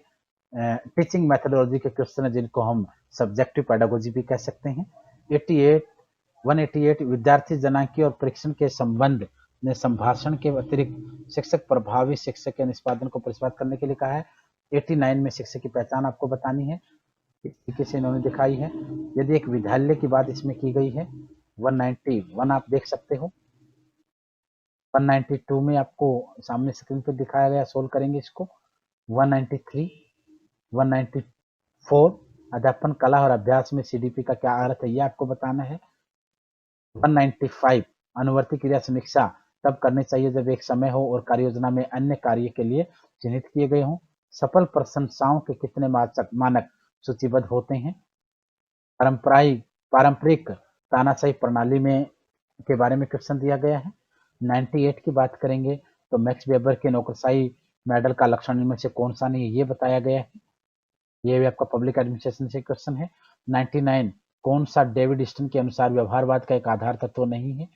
टीचिंग मेथोडोलॉजी के क्वेश्चन है जिनको हम सब्जेक्टिव पेडागोजी भी कह सकते हैं। 188 विद्यार्थी जनांकी और परीक्षण के संबंध ने संभाषण के अतिरिक्त शिक्षक प्रभावी शिक्षक के निष्पादन को परिष्कृत करने के लिए कहा है। 89 में शिक्षक की पहचान आपको बतानी है, इस तरीके से इन्होंने दिखाई है। यदि एक विद्यालय की बात इसमें की गई है। 191 आप देख सकते हो। 192 में आपको सामने स्क्रीन पर दिखाया गया, सोल्व करेंगे इसको। 193 194 अध्यापन कला और अभ्यास में सीडीपी का क्या अर्थ है यह आपको बताना है। 195 अनुवर्ती क्रिया समीक्षा तब करनी चाहिए जब एक समय हो और कार्य योजना में अन्य कार्य के लिए चिन्हित किए गए हों। सफल प्रशंसाओं के कितने मानक सूचीबद्ध होते हैं। पारंपरिक तानाशाही प्रणाली में के बारे में क्वेश्चन दिया गया है। 98 की बात करेंगे तो मैक्स वेबर के नौकरशाही मॉडल का लक्षण इनमें से कौन सा नहीं है ये बताया गया है। ये भी आपका पब्लिक एडमिनिस्ट्रेशन से क्वेश्चन है। 99 कौन सा डेविड स्टन के अनुसार व्यवहारवाद का एक आधार तत्व नहीं है।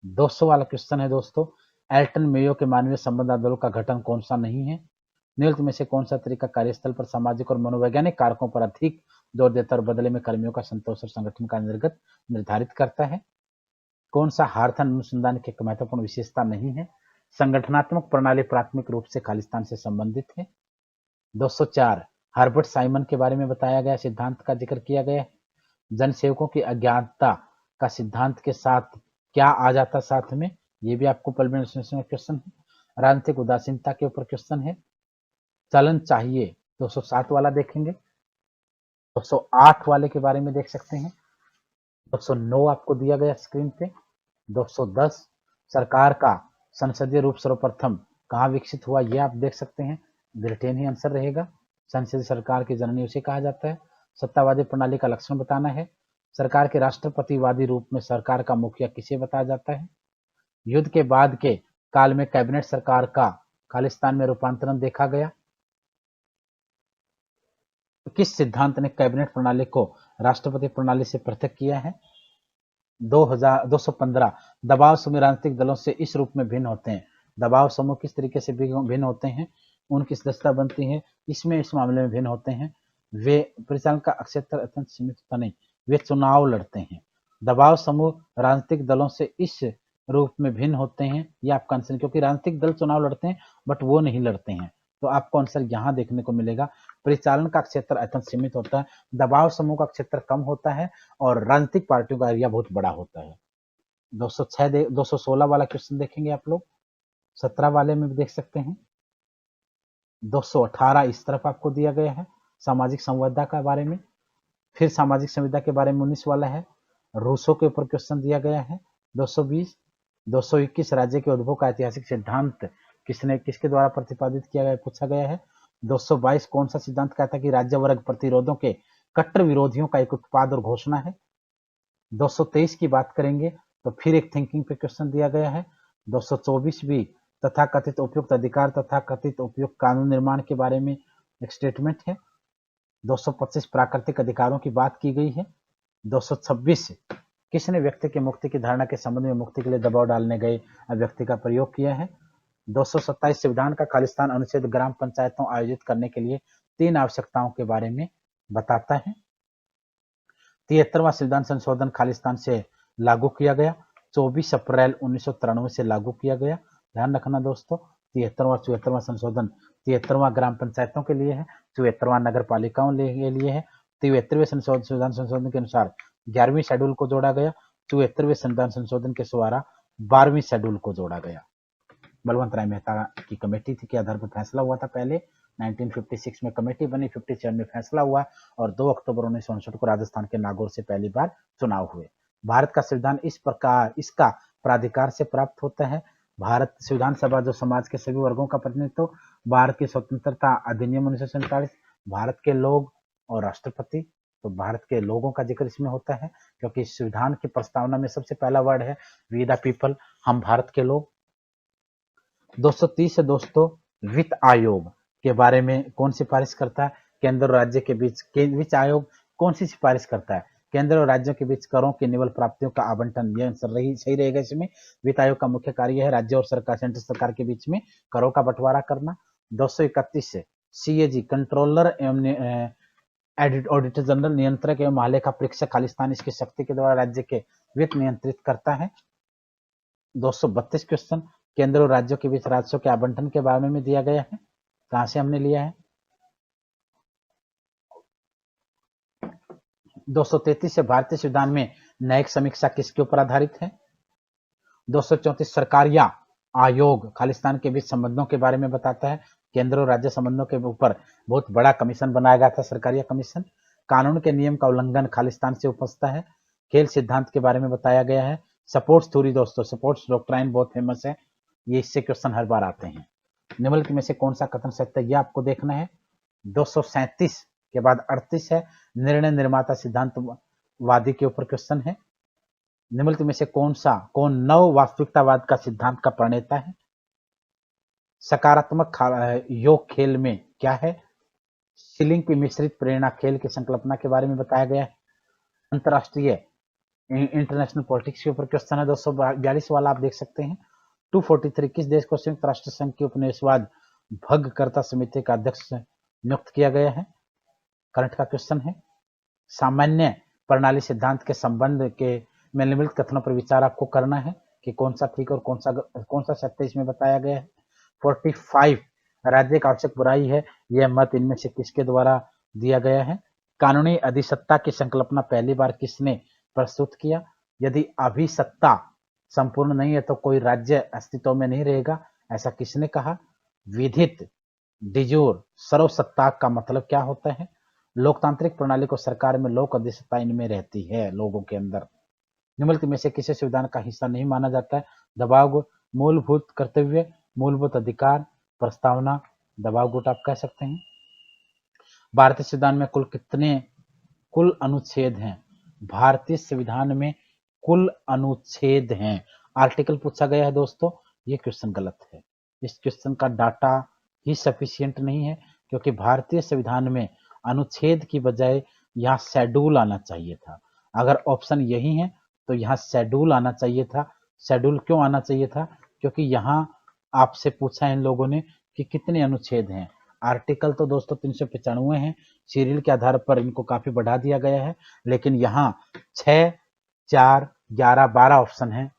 200 वाला क्वेश्चन है दोस्तों, एल्टन मेयो के मानवीय संबंध आंदोलन का गठन कौन सा नहीं है। निम्नलिखित में से कौन सा तरीका कार्यस्थल पर सामाजिक और मनोवैज्ञानिक कारकों पर अधिक जोर देता और बदले में कर्मियों का संतोष और संगठन का निर्गत निर्धारित करता है। कौन सा हार्थन अनुसंधान की एक महत्वपूर्ण विशेषता नहीं है। संगठनात्मक प्रणाली प्राथमिक रूप से खालिस्तान से संबंधित है। 204 हर्बर्ट साइमन के बारे में बताया गया सिद्धांत का जिक्र किया गया है। जनसेवकों की अज्ञानता का सिद्धांत के साथ क्या आ जाता साथ में, ये भी आपको पब्लिक एडमिनिस्ट्रेशन में क्वेश्चन है। राजनीतिक उदासीनता के ऊपर क्वेश्चन है। चलन चाहिए 207 वाला देखेंगे। 208 वाले के बारे में देख सकते हैं। 209 आपको दिया गया स्क्रीन पे। 210 सरकार का संसदीय रूप सर्वप्रथम कहाँ विकसित हुआ ये आप देख सकते हैं। ब्रिटेन ही आंसर रहेगा। संसदीय सरकार की जननी उसे कहा जाता है। सत्तावादी प्रणाली का लक्षण बताना है। सरकार के राष्ट्रपतिवादी रूप में सरकार का मुखिया किसे बताया जाता है। युद्ध के बाद के काल में कैबिनेट सरकार का खालिस्तान में रूपांतरण देखा गया। किस सिद्धांत ने कैबिनेट प्रणाली को राष्ट्रपति प्रणाली से पृथक किया है। 215 दबाव समूह राजनीतिक दलों से इस रूप में भिन्न होते हैं। दबाव समूह किस तरीके से भिन्न होते हैं, उनकी सदस्यता बनती है, इसमें इस मामले में भिन्न होते हैं। वे परिचालन का क्षेत्र अत्यंत सीमित होता नहीं, वे चुनाव लड़ते हैं। दबाव समूह राजनीतिक दलों से इस रूप में भिन्न होते हैं, ये आपका आंसर, क्योंकि राजनीतिक दल चुनाव लड़ते हैं बट वो नहीं लड़ते हैं, तो आपको आंसर यहाँ देखने को मिलेगा। परिचालन का क्षेत्र अत्यंत सीमित होता है, दबाव समूह का क्षेत्र कम होता है और राजनीतिक पार्टियों का एरिया बहुत बड़ा होता है। 216 वाला क्वेश्चन देखेंगे आप लोग। 17 वाले में भी देख सकते हैं। 218 इस तरफ आपको दिया गया है सामाजिक संविदा के बारे में। फिर सामाजिक संविदा के बारे में 19 वाला है। रूसो के ऊपर क्वेश्चन दिया गया है। 220 221 राज्य के उद्भव का ऐतिहासिक सिद्धांत किसके द्वारा प्रतिपादित किया गया पूछा गया है। 222 कौन सा सिद्धांत कहता है कि राज्य वर्ग प्रतिरोधों के कट्टर विरोधियों का एक उत्पाद और घोषणा है। 223 की बात करेंगे तो फिर एक थिंकिंग पे क्वेश्चन दिया गया है। 224 भी तथा कथित उपयुक्त अधिकार तथा कथित उपयुक्त कानून निर्माण के बारे में एक स्टेटमेंट है। 225 प्राकृतिक अधिकारों की बात की गई है। 226 किसने व्यक्ति की मुक्ति की धारणा के संबंध में मुक्ति के लिए दबाव डालने गए अभिव्यक्ति का प्रयोग किया है। 227 संविधान का खालिस्तान अनुच्छेद ग्राम पंचायतों आयोजित करने के लिए 3 आवश्यकताओं के बारे में बताता है। 73वां संविधान संशोधन खालिस्तान से लागू किया गया। 24 अप्रैल 1993 से लागू किया गया। ध्यान रखना दोस्तों, 73वां 74वां संशोधन 73वां ग्राम पंचायतों के लिए है, 74वां नगर पालिकाओं के लिए है। 73वें संविधान संशोधन के अनुसार 11वीं शेड्यूल को जोड़ा गया। 74वें संविधान संशोधन के द्वारा 12वीं शेड्यूल को जोड़ा गया। बलवंत राय मेहता की कमेटी थी के आधार पर फैसला हुआ था। पहले 1956 में कमेटी बनी, 57 में फैसला हुआ और 2 अक्टूबर 1959 को राजस्थान के नागौर से पहली बार चुनाव हुए। भारत का संविधान इस प्रकार इसका प्राधिकार से प्राप्त होता है। भारत संविधान सभा जो समाज के सभी वर्गों का प्रतिनिधित्व, भारत की स्वतंत्रता अधिनियम 1947, भारत के लोग और राष्ट्रपति। तो भारत के लोगों का जिक्र इसमें होता है क्योंकि संविधान की प्रस्तावना में सबसे पहला वर्ड है वी द पीपल, हम भारत के लोग। 230 से दोस्तों वित्त आयोग के बारे में कौन सिफारिश करता है? केंद्र और राज्य के बीच वित्त आयोग कौन सी सिफारिश करता है? केंद्र और राज्यों के बीच करों की निवल प्राप्तियों का आवंटन। यह सही रहेगा। इसमें वित्त आयोग का मुख्य कार्य है राज्य और सरकार, सेंट्रल सरकार के बीच में करों का बंटवारा करना। 231 से सीएजी कंट्रोलर एवं ऑडिटर जनरल नियंत्रक एवं महालेखा परीक्षक खालिस्तान इसकी शक्ति के द्वारा राज्य के वित्त नियंत्रित करता है। 232 क्वेश्चन केंद्र और राज्यों के बीच राजस्व के आवंटन के बारे में दिया गया है। कहां से हमने लिया है? 233 से भारतीय संविधान में न्यायिक समीक्षा किसके ऊपर आधारित है? 234 सरकार या आयोग खालिस्तान के बीच संबंधों के बारे में बताता है। केंद्र और राज्य संबंधों के ऊपर बहुत बड़ा कमीशन बनाया गया था, सरकारिया कमीशन। कानून के नियम का उल्लंघन खालिस्तान से उपजता है। खेल सिद्धांत के बारे में बताया गया है। सपोर्ट्स थ्योरी दोस्तों, सपोर्ट्स डॉक्ट्राइन बहुत फेमस है, ये इससे क्वेश्चन हर बार आते हैं। निम्नलिखित में से कौन सा कथन सत्य है, ये आपको देखना है। 237 के बाद 38 है निर्णय निर्माता सिद्धांतवादी के ऊपर क्वेश्चन है। निम्नलिखित में से कौन नव वास्तविकतावाद का सिद्धांत का प्रणेता है? सकारात्मक योग खेल में क्या है? सीलिंग की मिश्रित प्रेरणा खेल की संकल्पना के बारे में बताया गया है। अंतरराष्ट्रीय इंटरनेशनल पॉलिटिक्स के ऊपर क्वेश्चन है 242 वाला, आप देख सकते हैं। 243 किस देश को संयुक्त राष्ट्र संघ की उपनिवेशवाद भंगकर्ता समिति का अध्यक्ष नियुक्त किया गया है? करंट का क्वेश्चन है। सामान्य प्रणाली सिद्धांत के संबंध के में निम्नलिखित कथनों पर विचार आपको करना है कि कौन सा ठीक और कौन सा सत्य इसमें बताया गया है। 45 राज्य एक आवश्यक बुराई है, यह मत इनमें से किसके द्वारा दिया गया है? कानूनी अधिसत्ता की संकल्पना पहली बार किसने प्रस्तुत किया? यदि अभिसत्ता संपूर्ण नहीं है तो कोई राज्य अस्तित्व में नहीं रहेगा, ऐसा किसने कहा? विधित डिजोर सर्वसत्ता का मतलब क्या होता है? लोकतांत्रिक प्रणाली को सरकार में लोक अधिसत्ता इनमें रहती है, लोगों के अंदर। निम्नलिखित में से किसी संविधान का हिस्सा नहीं माना जाता है? दबाव, मूलभूत कर्तव्य, मूलभूत अधिकार, प्रस्तावना, दबाव गुट आप कह सकते हैं। भारतीय संविधान में कुल अनुच्छेद हैं? भारतीय संविधान में कुल अनुच्छेद हैं। आर्टिकल पूछा गया है दोस्तों, ये क्वेश्चन गलत है। इस क्वेश्चन का डाटा ही सफिशिएंट नहीं है क्योंकि भारतीय संविधान में अनुच्छेद की बजाय यहाँ शेड्यूल आना चाहिए था। अगर ऑप्शन यही है तो यहाँ शेड्यूल आना चाहिए था। शेड्यूल क्यों आना चाहिए था? क्योंकि यहाँ आपसे पूछा इन लोगों ने कि कितने अनुच्छेद हैं। आर्टिकल तो दोस्तों 395 हैं, सीरियल के आधार पर इनको काफी बढ़ा दिया गया है, लेकिन यहाँ 6, 4, 11, 12 ऑप्शन है,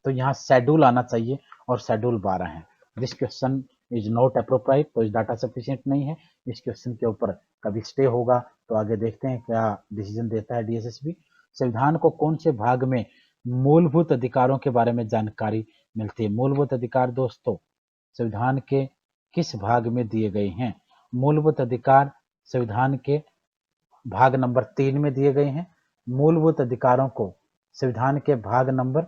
तो यहाँ शेड्यूल आना चाहिए और शेड्यूल 12 है। This question is not appropriate, तो इस डाटा सफिशिएंट नहीं है। इस क्वेश्चन के ऊपर कभी स्टे होगा तो आगे देखते हैं क्या डिसीजन देता है डीएसएसबी। संविधान को कौन से भाग में मूलभूत अधिकारों के बारे में जानकारी मिलती है? मूलभूत अधिकार दोस्तों संविधान के किस भाग में दिए गए हैं? मूलभूत अधिकार संविधान के भाग नंबर 3 में दिए गए हैं। मूलभूत अधिकारों को संविधान के भाग नंबर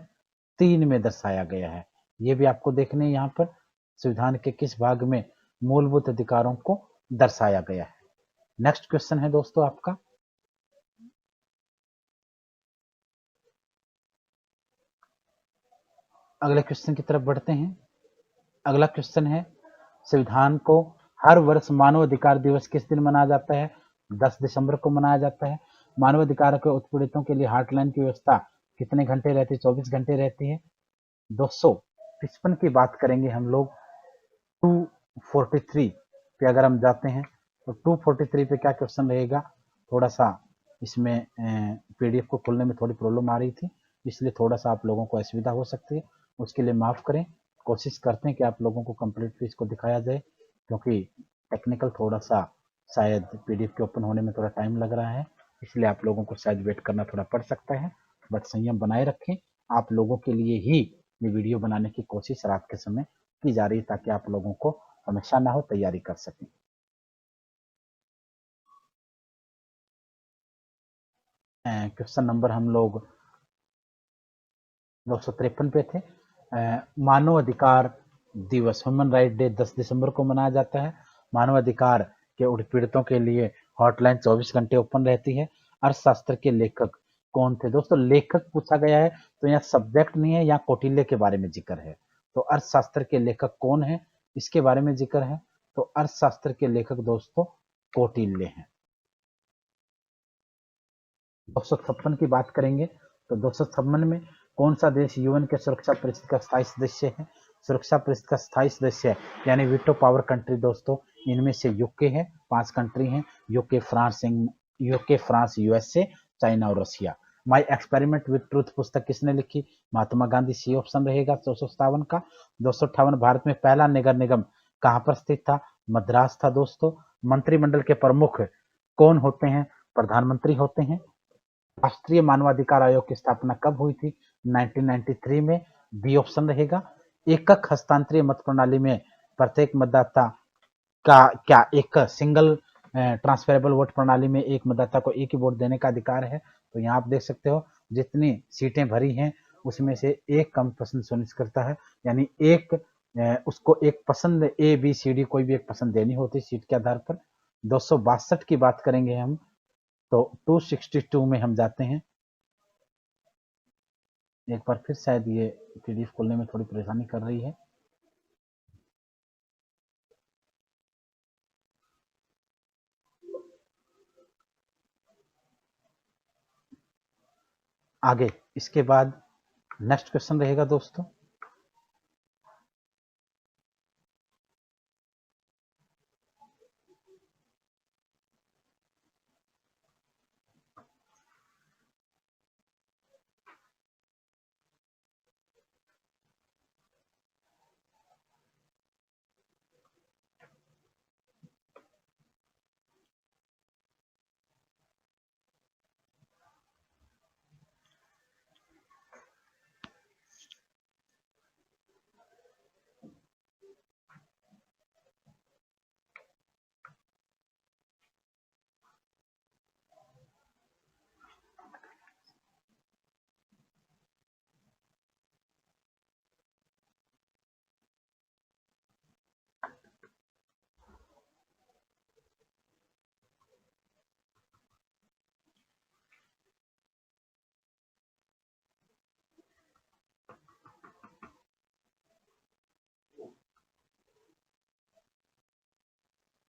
3 में दर्शाया गया है। ये भी आपको देखने यहाँ पर संविधान के किस भाग में मूलभूत अधिकारों को दर्शाया गया है। नेक्स्ट क्वेश्चन है दोस्तों आपका, अगले क्वेश्चन की तरफ बढ़ते हैं। अगला क्वेश्चन है, संविधान को हर वर्ष मानव अधिकार दिवस किस दिन मनाया जाता है? 10 दिसंबर को मनाया जाता है। मानव अधिकार के उत्पीड़ितों के लिए हॉटलाइन की व्यवस्था कितने घंटे रहती है? 24 घंटे रहती है। 255 की बात करेंगे हम लोग। 243 पे अगर हम जाते हैं तो 243 पे क्या क्वेश्चन रहेगा? थोड़ा सा इसमें पीडीएफ को खोलने में थोड़ी प्रॉब्लम आ रही थी, इसलिए थोड़ा सा आप लोगों को असुविधा हो सकती है, उसके लिए माफ़ करें। कोशिश करते हैं कि आप लोगों को कंप्लीटली इसको दिखाया जाए, क्योंकि टेक्निकल थोड़ा सा शायद पीडीएफ के ओपन होने में थोड़ा टाइम लग रहा है, इसलिए आप लोगों को शायद वेट करना थोड़ा पड़ सकता है, बट संयम बनाए रखें। आप लोगों के लिए ही ये वीडियो बनाने की कोशिश रात के समय की जा रही है, ताकि आप लोगों को समस्या ना हो, तैयारी कर सकें। क्वेश्चन नंबर हम लोग 253 पे थे। मानव अधिकार दिवस, ह्यूमन राइट डे 10 दिसंबर को मनाया जाता है। मानव अधिकार के उत्पीड़ितों के लिए हॉटलाइन 24 घंटे ओपन रहती है। अर्थशास्त्र के लेखक कौन थे? दोस्तों लेखक पूछा गया है तो यहाँ सब्जेक्ट नहीं है, यहाँ कौटिल्य के बारे में जिक्र है। तो अर्थशास्त्र के लेखक कौन है, इसके बारे में जिक्र है। तो अर्थशास्त्र के लेखक दोस्तों कौटिल्य हैं। 256 की बात करेंगे तो 256 में कौन सा देश यूएन के सुरक्षा परिषद का स्थायी सदस्य है? सुरक्षा परिषद का स्थायी सदस्य है यानी वीटो पावर कंट्री दोस्तों, इनमें से यूके है, 5 कंट्री हैं, यूके, फ्रांस, यूएसए, चाइना और Russia. My experiment with truth पुस्तक किसने लिखी? महात्मा गांधी, सी ऑप्शन रहेगा 257 का। 258 भारत में पहला नगर निगम कहाँ पर स्थित था? मद्रास था दोस्तों। मंत्रिमंडल के प्रमुख कौन होते हैं? प्रधानमंत्री होते हैं। राष्ट्रीय मानवाधिकार आयोग की स्थापना कब हुई थी? 1993 में, बी ऑप्शन रहेगा। एकक हस्तांतरीय मत प्रणाली में प्रत्येक मतदाता का क्या एक सिंगल ट्रांसफरेबल वोट प्रणाली में एक मतदाता को एक ही वोट देने का अधिकार है? तो यहाँ आप देख सकते हो जितनी सीटें भरी हैं उसमें से एक कम पसंद सुनिश्चित करता है, यानी एक उसको एक पसंद ए बी सी डी कोई भी एक पसंद देनी होती है सीट के आधार पर। 262 की बात करेंगे हम तो 262 में हम जाते हैं। एक बार फिर शायद ये पीडीएफ खोलने में थोड़ी परेशानी कर रही है। आगे इसके बाद नेक्स्ट क्वेश्चन रहेगा दोस्तों,